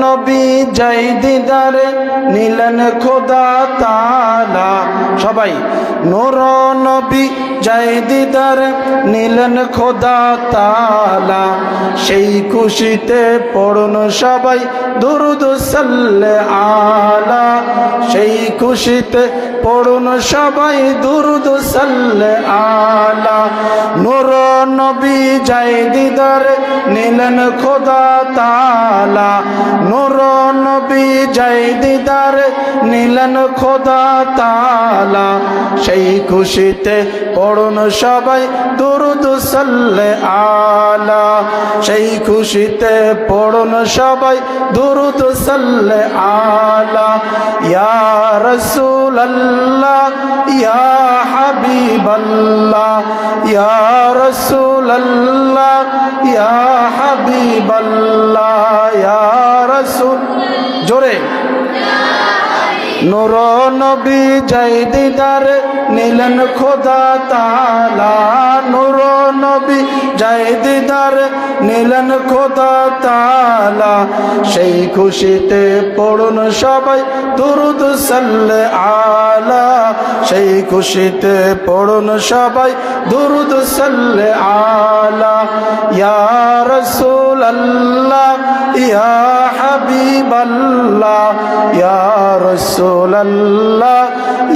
নবী যাই দিদারে নিলেন খোদা তাআলা। সবাই নূর নবী যাই দিদারে নিলেন খোদা তাআলা। সেই খুশিতে পড়ুন সবাই দুরূদ সাল্লে আলা। সেই খুশিতে পড়ুন সবাই দুরূদ সাল্লে আলা। নূর নবী যাই দিদারে নিলেন খোদা তাআলা। নূর নবী যাই দিদারে নিলেন খোদা তাআলা। সেই খুশিতে পড়ুন সবাই দুরূদ সাল্লে আলা। সেই খুশিতে পড়ুন সবাই দুরূদ সাল্লে আলা। ইয়া রাসূলুল্লাহ ইয়া হাবিবাল্লাহ ইয়া রাসূলুল্লাহ ইয়া হাবিবাল্লাহ ইয়া রাসূল। জোরে নূর নবী যাই দিদারে নিলেন খোদা তাআলা। নূর নবী যাই দিদারে নিলেন খোদা তাআলা। সেই খুশিতে পড়ুন সবাই দুরূদ সাল্লে আলা। সেই খুশিতে পড়ুন সবাই দুরূদ সাল্লে আলা। ইয়া রাসূলুল্লাহ ইয়া হাবিবাল্লাহ ইয়া রাসূলুল্লাহ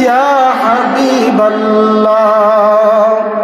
ইয়া হাবিবাল্লাহ